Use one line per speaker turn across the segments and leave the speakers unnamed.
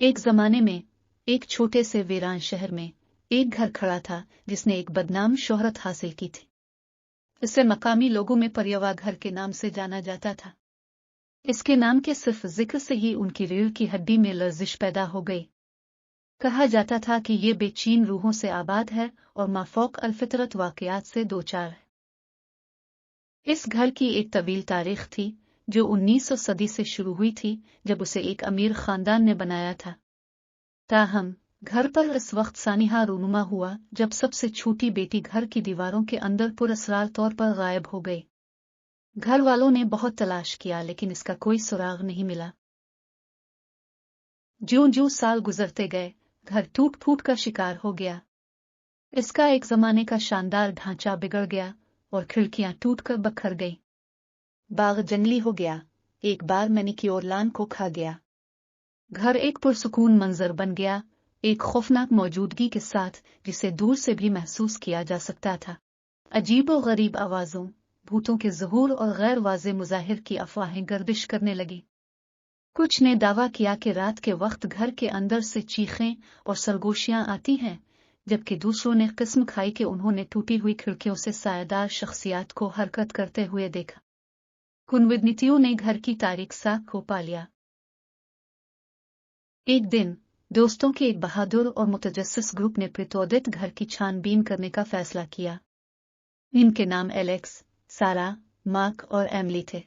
एक जमाने में एक छोटे से वीरान शहर में एक घर खड़ा था जिसने एक बदनाम शोहरत हासिल की थी। इसे मकामी लोगों में परियवा घर के नाम से जाना जाता था। इसके नाम के सिर्फ जिक्र से ही उनकी रीढ़ की हड्डी में लर्जिश पैदा हो गई। कहा जाता था कि ये बेचैन रूहों से आबाद है और माफौक अलफितरत वाकयात से दो चार है। इस घर की एक तवील तारीख थी जो 1900 सदी से शुरू हुई थी, जब उसे एक अमीर खानदान ने बनाया था। ताहम घर पर इस वक्त सानिहा रूनुमा हुआ जब सबसे छोटी बेटी घर की दीवारों के अंदर पुरअसरार तौर पर गायब हो गई। घर वालों ने बहुत तलाश किया लेकिन इसका कोई सुराग नहीं मिला। ज्यों ज्यों साल गुजरते गए घर टूट फूट का शिकार हो गया। इसका एक जमाने का शानदार ढांचा बिगड़ गया और खिड़कियां टूटकर बखर गई। बाग जंगली हो गया, एक बार मैनिक्योर लान को खा गया। घर एक पुरसुकून मंजर बन गया, एक खौफनाक मौजूदगी के साथ जिसे दूर से भी महसूस किया जा सकता था। अजीब और गरीब आवाजों, भूतों के ज़हूर और गैर वाज़े मुज़ाहिर की अफवाहें गर्दिश करने लगी। कुछ ने दावा किया कि रात के वक्त घर के अंदर से चीखें और सरगोशियां आती हैं, जबकि दूसरों ने किस्म खाई कि उन्होंने टूटी हुई खिड़कियों से सायेदार शख्सियात को हरकत करते हुए देखा। कुनविदनीतियों ने घर की तारीख साख को पा लिया। एक दिन दोस्तों के एक बहादुर और मुतजस्सिस ग्रुप ने प्रेतोदित घर की छानबीन करने का फैसला किया। इनके नाम एलेक्स, सारा, मार्क और एमिली थे।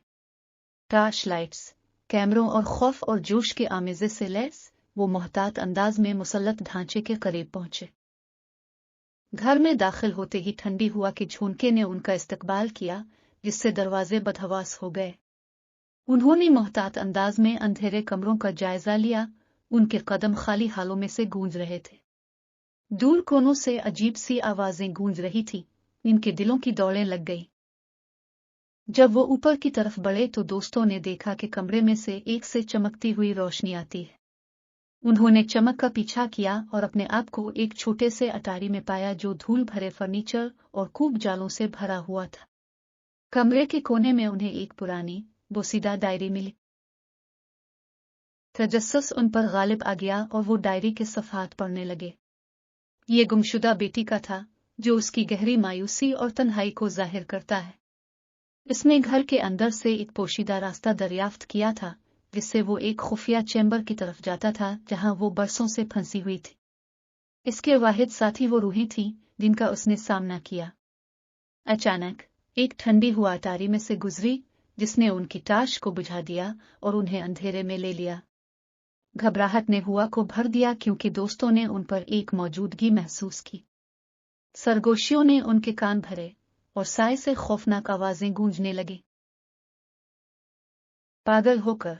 टॉर्च लाइट्स, कैमरों और खौफ और जोश के आमेजे से लैस वो मोहतात अंदाज में मुसल्लत ढांचे के करीब पहुंचे। घर में दाखिल होते ही ठंडी हुआ कि झोंके ने उनका इस्तकबाल किया, जिससे दरवाजे बदहवास हो गए। उन्होंने मोहतात अंदाज में अंधेरे कमरों का जायजा लिया। उनके कदम खाली हालों में से गूंज रहे थे। दूर कोनों से अजीब सी आवाजें गूंज रही थी। इनके दिलों की दौड़ें लग गई। जब वो ऊपर की तरफ बढ़े तो दोस्तों ने देखा कि कमरे में से एक से चमकती हुई रोशनी आती है। उन्होंने चमक का पीछा किया और अपने आप को एक छोटे से अटारी में पाया जो धूल भरे फर्नीचर और खूब जालों से भरा हुआ था। कमरे के कोने में उन्हें एक पुरानी बोसीदा डायरी मिली। तजस्सुस उन पर गालिब आ गया और वो डायरी के सफ़हात पढ़ने लगे। ये गुमशुदा बेटी का था जो उसकी गहरी मायूसी और तन्हाई को जाहिर करता है। इसने घर के अंदर से एक पोशीदा रास्ता दरियाफ्त किया था जिससे वो एक खुफिया चैम्बर की तरफ जाता था जहां वो बरसों से फंसी हुई थी। इसके वाहिद साथी वो रूहें थीं जिनका उसने सामना किया। अचानक एक ठंडी हुआ अटारी में से गुजरी जिसने उनकी टाश को बुझा दिया और उन्हें अंधेरे में ले लिया। घबराहट ने हुआ को भर दिया क्योंकि दोस्तों ने उन पर एक मौजूदगी महसूस की। सरगोशियों ने उनके कान भरे और साए से खौफनाक आवाजें गूंजने लगी। पागल होकर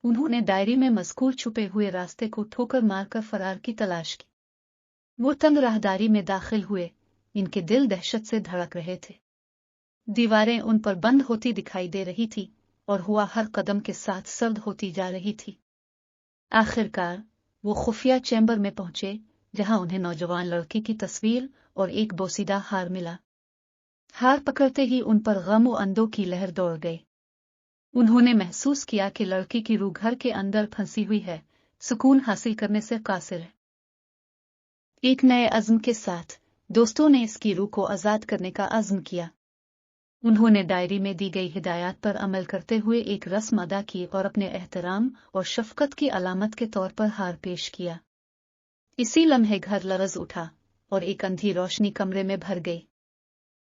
उन्होंने डायरी में मज़कूर छुपे हुए रास्ते को ठोकर मारकर फरार की तलाश की। वो तंग राहदारी में दाखिल हुए। इनके दिल दहशत से धड़क रहे थे। दीवारें उन पर बंद होती दिखाई दे रही थी और हुआ हर कदम के साथ सर्द होती जा रही थी। आखिरकार वो खुफिया चैम्बर में पहुंचे जहां उन्हें नौजवान लड़की की तस्वीर और एक बोसीदा हार मिला। हार पकड़ते ही उन पर गम और अंदों की लहर दौड़ गई। उन्होंने महसूस किया कि लड़की की रूह घर के अंदर फंसी हुई है, सुकून हासिल करने से कासिर है। एक नए अज़्म के साथ दोस्तों ने इसकी रूह को आज़ाद करने का अज़्म किया। उन्होंने डायरी में दी गई हिदायत पर अमल करते हुए एक रस्म अदा की और अपने एहतराम और शफ़क़त की अलामत के तौर पर हार पेश किया। इसी लम्हे घर लरज़ उठा और एक अंधी रोशनी कमरे में भर गई।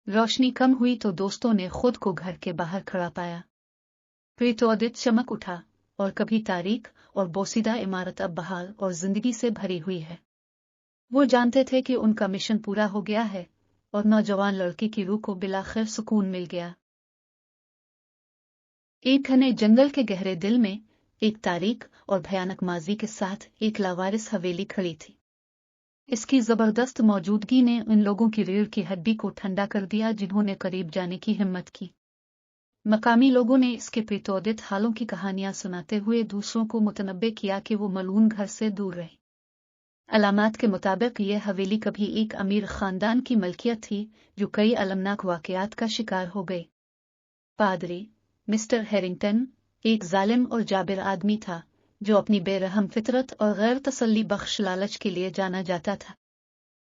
रोशनी कम हुई तो दोस्तों ने खुद को घर के बाहर खड़ा पाया। प्रेतोदित चमक उठा और कभी तारीख और बोसीदा इमारत अब बहाल और जिंदगी से भरी हुई है। वो जानते थे कि उनका मिशन पूरा हो गया है और नौजवान लड़की की रूह को बिलाखिर सुकून मिल गया। एक घने जंगल के गहरे दिल में एक तारीख और भयानक माजी के साथ एक लावारिस हवेली खड़ी थी। इसकी जबरदस्त मौजूदगी ने उन लोगों की रीढ़ की हड्डी को ठंडा कर दिया जिन्होंने करीब जाने की हिम्मत की। मकामी लोगों ने इसके प्रेतोदित हालों की कहानियां सुनाते हुए दूसरों को मुतनब्बे किया कि वो मलून घर से दूर रहे। अलामात के मुताबिक यह हवेली कभी एक अमीर खानदान की मलकियत थी जो कई अलमनाक वाकयात का शिकार हो गई। पादरी मिस्टर हैरिंगटन एक जालिम और जाबिर आदमी था जो अपनी बेरहम फितरत और गैर तसल्ली बख्श लालच के लिए जाना जाता था।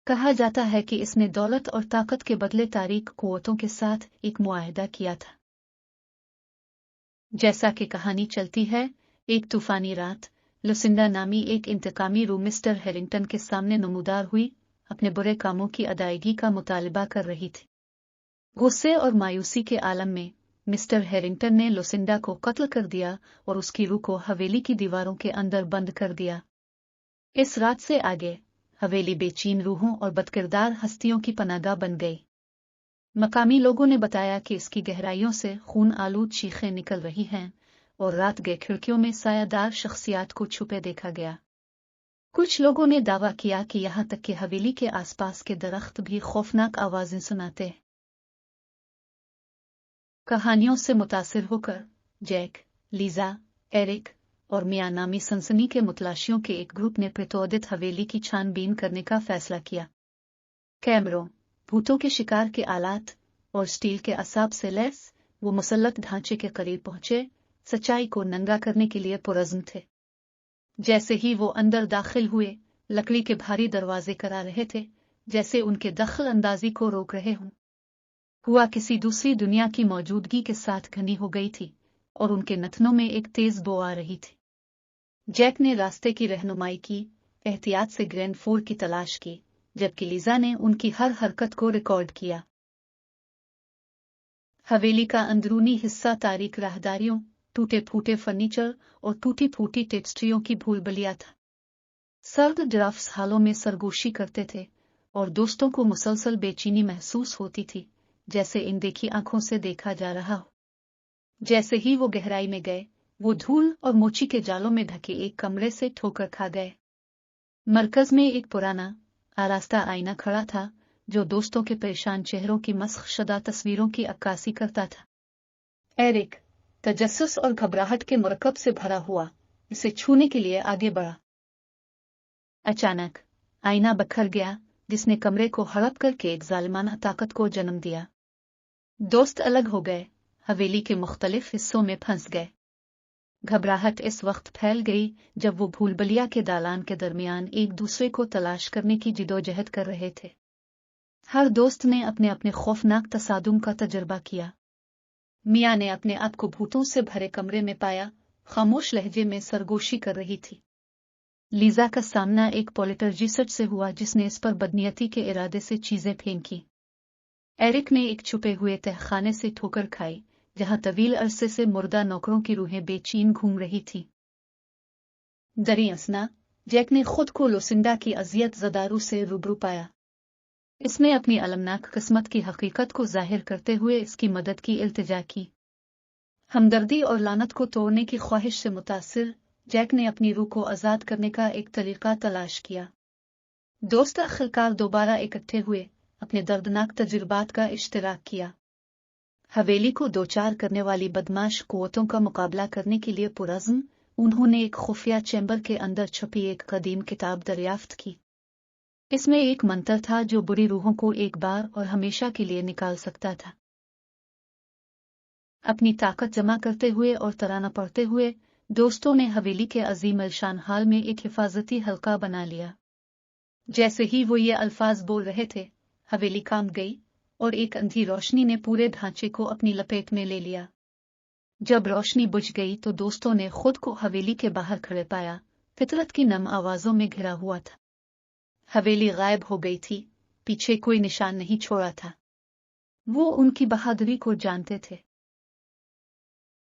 कहा जाता है कि इसने दौलत और ताकत के बदले तारीक कुव्वतों के साथ एक मुआहदा किया था। जैसा कि कहानी चलती है, एक तूफानी रात लुसिंडा नामी एक इंतकामी रूह मिस्टर हैरिंगटन के सामने नमूदार हुई, अपने बुरे कामों की अदायगी का मुतालिबा कर रही थी। गुस्से और मायूसी के आलम में मिस्टर हैरिंगटन ने लुसिंडा को कत्ल कर दिया और उसकी रूह को हवेली की दीवारों के अंदर बंद कर दिया। इस रात से आगे हवेली बेचैन रूहों और बदकिरदार हस्तियों की पनाहगाह बन गई। मकामी लोगों ने बताया कि इसकी गहराइयों से खून आलूद चीखें निकल रही हैं और रात गए खिड़कियों में सायादार शख्सियात को छुपे देखा गया। कुछ लोगों ने दावा किया कि यहां तक कि हवेली के आसपास के दरख्त भी खौफनाक आवाजें सुनाते। कहानियों से मुतासिर होकर जैक, लीजा, एरिक और मिया नामी सनसनी के मुतलाशियों के एक ग्रुप ने प्रेतोदित हवेली की छानबीन करने का फैसला किया। कैमरों, भूतों के शिकार के आलात और स्टील के असाब से लैस वो मुसल्लत ढांचे के करीब पहुंचे, सच्चाई को नंगा करने के लिए पुरज़्म थे। जैसे ही वो अंदर दाखिल हुए, लकड़ी के भारी दरवाजे करा रहे थे, जैसे उनके दखल अंदाजी को रोक रहे हों। हुआ किसी दूसरी दुनिया की मौजूदगी के साथ घनी हो गई थी और उनके नथनों में एक तेज बो आ रही थी। जैक ने रास्ते की रहनुमाई की, एहतियात से ग्रैंड फोर की तलाश की, जबकि लीजा ने उनकी हर हरकत को रिकॉर्ड किया। हवेली का अंदरूनी हिस्सा तारीक राहदारियों, टूटे फूटे फर्नीचर और टूटी फूटी टेक्सट्रियों की भूलभुलैया था। सर्द ड्राफ्ट्स हालों में सरगोशी करते थे और दोस्तों को मुसलसल बेचैनी महसूस होती थी, जैसे इन देखी आंखों से देखा जा रहा हो। जैसे ही वो गहराई में गए, वो धूल और मोची के जालों में ढके एक कमरे से ठोकर खा गए। मरकज में एक पुराना आरास्ता आईना खड़ा था, जो दोस्तों के परेशान चेहरों की मस्ख शुदा तस्वीरों की अक्कासी करता था। एरिक, तजस्सुस और घबराहट के मुरक्कब से भरा हुआ, इसे छूने के लिए आगे बढ़ा। अचानक आईना बखर गया, जिसने कमरे को हड़प करके एक जालिमाना ताकत को जन्म दिया। दोस्त अलग हो गए, हवेली के मुख्तलिफ हिस्सों में फंस गए। घबराहट इस वक्त फैल गई जब वो भूलभुलैया के दालान के दरमियान एक दूसरे को तलाश करने की जिदोजहद कर रहे थे। हर दोस्त ने अपने अपने खौफनाक तसादुम का तजर्बा किया। मिया ने अपने आप को भूतों से भरे कमरे में पाया, खामोश लहजे में सरगोशी कर रही थी। लीजा का सामना एक पोलिटर्जिस्ट से हुआ, जिसने इस पर बदनीयती के इरादे से चीजें फेंकी। एरिक ने एक छुपे हुए तहखाने से ठोकर खाई, जहां तवील अरसे से मुर्दा नौकरों की रूहें बेचैन घूम रही थी। दरियासना, जैक ने खुद को लुसिंडा की अजियत ज़दारू से रूबरू पाया। इसने अपनी अलमनाक किस्मत की हकीकत को जाहिर करते हुए इसकी मदद की इल्तिजा की। हमदर्दी और लानत को तोड़ने की ख्वाहिश से मुतासिर, जैक ने अपनी रूह को आज़ाद करने का एक तरीका तलाश किया। दोस्त आखिरकार दोबारा इकट्ठे हुए, अपने दर्दनाक तजुर्बात का इश्तिराक किया। हवेली को दोचार करने वाली बदमाश कुव्वतों का मुकाबला करने के लिए पुरज़्म, उन्होंने एक खुफिया चैम्बर के अंदर छुपी एक कदीम किताब दरियाफ्त की। इसमें एक मंत्र था जो बुरी रूहों को एक बार और हमेशा के लिए निकाल सकता था। अपनी ताकत जमा करते हुए और तराना पढ़ते हुए, दोस्तों ने हवेली के अजीम अलशान हाल में एक हिफाजती हल्का बना लिया। जैसे ही वो ये अल्फाज बोल रहे थे, हवेली कांप गई और एक अंधी रोशनी ने पूरे ढांचे को अपनी लपेट में ले लिया। जब रोशनी बुझ गई तो दोस्तों ने खुद को हवेली के बाहर खड़े पाया, फितरत की नम आवाजों में घिरा हुआ था। हवेली गायब हो गई थी, पीछे कोई निशान नहीं छोड़ा था। वो उनकी बहादुरी को जानते थे।